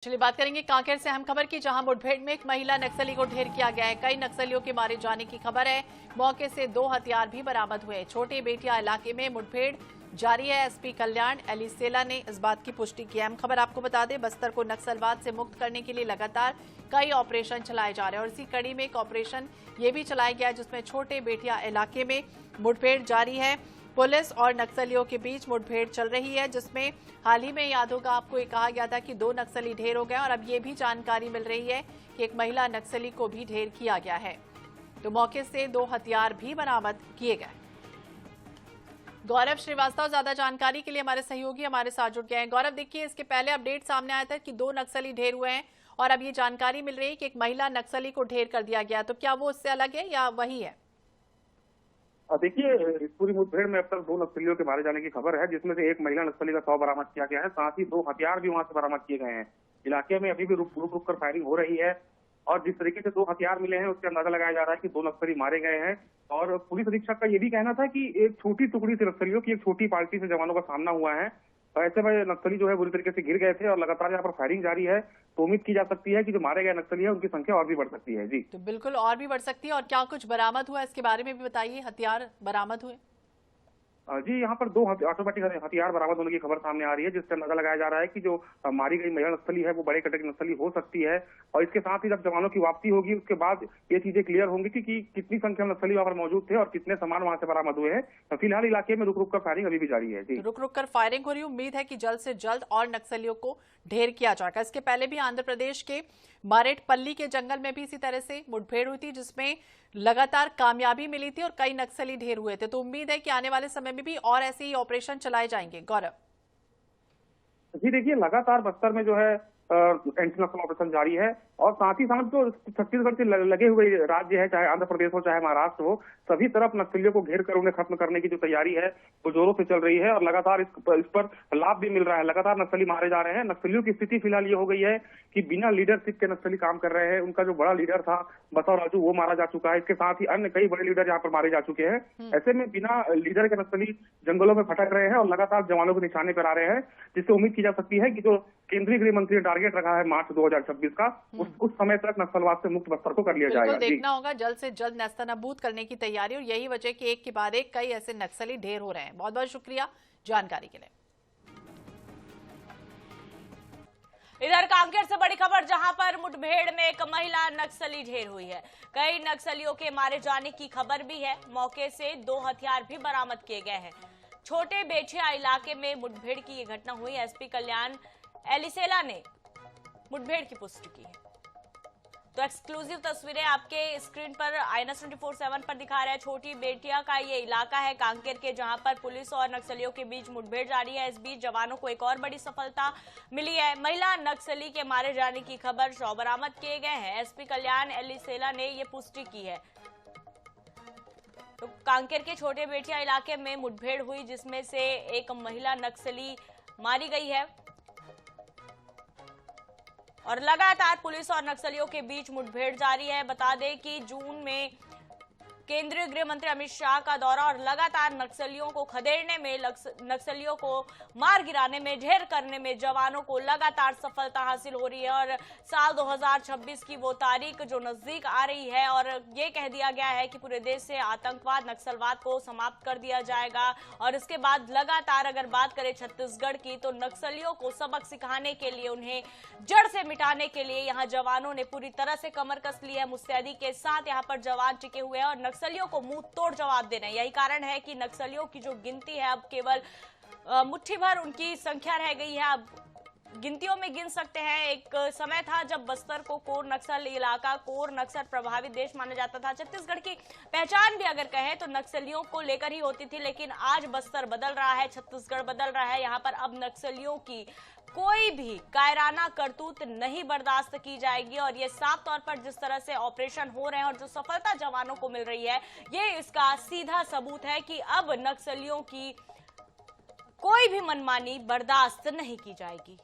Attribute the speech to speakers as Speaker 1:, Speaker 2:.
Speaker 1: चलिए बात करेंगे कांकेर से अहम खबर की, जहां मुठभेड़ में एक महिला नक्सली को ढेर किया गया है। कई नक्सलियों के मारे जाने की खबर है। मौके से 2 हथियार भी बरामद हुए। छोटे बेटिया इलाके में मुठभेड़ जारी है। एसपी कल्याण एलिसेला ने इस बात की पुष्टि की। अहम खबर आपको बता दें, बस्तर को नक्सलवाद से मुक्त करने के लिए लगातार कई ऑपरेशन चलाए जा रहे हैं और इसी कड़ी में एक ऑपरेशन ये भी चलाया गया जिसमें छोटे बेटिया इलाके में मुठभेड़ जारी है। पुलिस और नक्सलियों के बीच मुठभेड़ चल रही है, जिसमें हाल ही में याद होगा आपको ये कहा गया था कि 2 नक्सली ढेर हो गए और अब ये भी जानकारी मिल रही है कि एक महिला नक्सली को भी ढेर किया गया है। तो मौके से 2 हथियार भी बरामद किए गए। गौरव श्रीवास्तव ज्यादा जानकारी के लिए हमारे सहयोगी हमारे साथ जुड़ गए हैं। गौरव, देखिए इसके पहले अपडेट सामने आया था कि 2 नक्सली ढेर हुए हैं और अब ये जानकारी मिल रही है कि एक महिला नक्सली को ढेर कर दिया गया। तो क्या वो उससे अलग है या वही है?
Speaker 2: देखिए, इस पूरी मुठभेड़ में अब तक 2 नक्सलियों के मारे जाने की खबर है, जिसमें से एक महिला नक्सली का शव बरामद किया गया है। साथ ही 2 हथियार भी वहां से बरामद किए गए हैं। इलाके में अभी भी रुक कर फायरिंग हो रही है और जिस तरीके से 2 हथियार मिले हैं उससे अंदाजा लगाया जा रहा है कि 2 नक्सली मारे गए हैं। और पुलिस अधीक्षक का ये भी कहना था कि एक छोटी टुकड़ी से नक्सलियों की एक छोटी पार्टी से जवानों का सामना हुआ है। ऐसे में नक्सली जो है बुरी तरीके से गिर गए थे और लगातार यहाँ पर फायरिंग जारी है। तो उम्मीद की जा सकती है कि जो मारे गए नक्सली है उनकी संख्या और भी बढ़ सकती है। जी,
Speaker 1: तो बिल्कुल और भी बढ़ सकती है। और क्या कुछ बरामद हुआ इसके बारे में भी बताइए, हथियार बरामद हुए?
Speaker 2: जी, यहाँ पर 2 ऑटोमेटिक हथियार बरामद होने की खबर सामने आ रही है, जिससे अंदाजा लगाया जा रहा है कि जो मारी गई महिला नक्सली है वो बड़े कटे की नक्सली हो सकती है। और इसके साथ ही जब जवानों की वापसी होगी उसके बाद ये चीजें क्लियर होंगी कि कितनी संख्या में नक्सली वहां पर मौजूद थे और कितने सामान वहां से बरामद हुए हैं। तो फिलहाल इलाके में रुक कर फायरिंग अभी भी जारी है। जी,
Speaker 1: रुक कर फायरिंग हो रही है। उम्मीद है कि जल्द से जल्द और नक्सलियों को ढेर किया जाएगा। इसके पहले भी आंध्र प्रदेश के मारेटपल्ली के जंगल में भी इसी तरह से मुठभेड़ हुई थी, जिसमें लगातार कामयाबी मिली थी और कई नक्सली ढेर हुए थे। तो उम्मीद है कि आने वाले समय में भी और ऐसे ही ऑपरेशन चलाए जाएंगे। गौरव
Speaker 2: जी, देखिए लगातार बस्तर में जो है एंटी नक्सल ऑपरेशन जारी है और साथ ही साथ जो छत्तीसगढ़ से लगे हुए राज्य है, चाहे आंध्र प्रदेश हो चाहे महाराष्ट्र हो, सभी तरफ नक्सलियों को घेर कर उन्हें खत्म करने की जो तैयारी है वो जोरों से चल रही है और लगातार इस पर लाभ भी मिल रहा है। लगातार नक्सली मारे जा रहे हैं। नक्सलियों की स्थिति फिलहाल ये हो गई है कि बिना लीडरशिप के नक्सली काम कर रहे हैं। उनका जो बड़ा लीडर था बसव राजू वो मारा जा चुका है। इसके साथ ही अन्य कई बड़े लीडर यहाँ पर मारे जा चुके हैं। ऐसे में बिना लीडर के नक्सली जंगलों में भटक रहे हैं और लगातार जवानों को निशाने पर आ रहे हैं, जिससे उम्मीद की जा सकती है कि जो केंद्रीय गृह मंत्री ने टारगेट रखा है मार्च 2026 का, उस समय तक नक्सलवाद से मुक्त बस्तर को कर लिया जाएगा।
Speaker 1: देखना होगा जल्द से जल्द नेस्तनाबूद करने की तैयारी, और यही वजह कि एक के बाद एक कई ऐसे नक्सली ढेर हो रहे हैं। बहुत बहुत शुक्रिया जानकारी के लिए।
Speaker 3: इधर कांकेर से बड़ी खबर, जहां पर मुठभेड़ में एक महिला नक्सली ढेर हुई है। कई नक्सलियों के मारे जाने की खबर भी है। मौके से 2 हथियार भी बरामद किए गए हैं। छोटे बेछिया इलाके में मुठभेड़ की ये घटना हुई। एसपी कल्याण एलिसेला ने मुठभेड़ की पुष्टि की है। तो एक्सक्लूसिव तस्वीरें आपके स्क्रीन पर INS 24/7 पर दिखा रहे हैं। छोटी बेटिया का ये इलाका है कांकेर के, जहां पर पुलिस और नक्सलियों के बीच मुठभेड़ जारी है। इस बीच जवानों को एक और बड़ी सफलता मिली है। महिला नक्सली के मारे जाने की खबर, शव बरामद किए गए हैं। एसपी कल्याण एलिसेला ने ये पुष्टि की है। तो कांकेर के छोटे बेटिया इलाके में मुठभेड़ हुई, जिसमें से एक महिला नक्सली मारी गई है और लगातार पुलिस और नक्सलियों के बीच मुठभेड़ जारी है। बता दें कि जून में केंद्रीय गृह मंत्री अमित शाह का दौरा और लगातार नक्सलियों को खदेड़ने में, नक्सलियों को मार गिराने में, ढेर करने में जवानों को लगातार सफलता हासिल हो रही है। और साल 2026 की वो तारीख जो नजदीक आ रही है और ये कह दिया गया है कि पूरे देश से आतंकवाद, नक्सलवाद को समाप्त कर दिया जाएगा। और इसके बाद लगातार अगर बात करें छत्तीसगढ़ की, तो नक्सलियों को सबक सिखाने के लिए, उन्हें जड़ से मिटाने के लिए यहाँ जवानों ने पूरी तरह से कमर कस ली है। मुस्तैदी के साथ यहाँ पर जवान टिके हुए हैं और नक्सलियों को मुंह तोड़ जवाब देना है। यही कारण है कि नक्सलियों की जो गिनती है अब केवल मुट्ठी भर उनकी संख्या रह गई है। अब गिनतियों में गिन सकते हैं। एक समय था जब बस्तर को कोर नक्सल इलाका, कोर नक्सल प्रभावित देश माना जाता था। छत्तीसगढ़ की पहचान भी अगर कहें तो नक्सलियों को लेकर ही होती थी, लेकिन आज बस्तर बदल रहा है, छत्तीसगढ़ बदल रहा है। यहाँ पर अब नक्सलियों की कोई भी कायराना करतूत नहीं बर्दाश्त की जाएगी। और ये साफ तौर पर जिस तरह से ऑपरेशन हो रहे हैं और जो सफलता जवानों को मिल रही है, ये इसका सीधा सबूत है कि अब नक्सलियों की कोई भी मनमानी बर्दाश्त नहीं की जाएगी।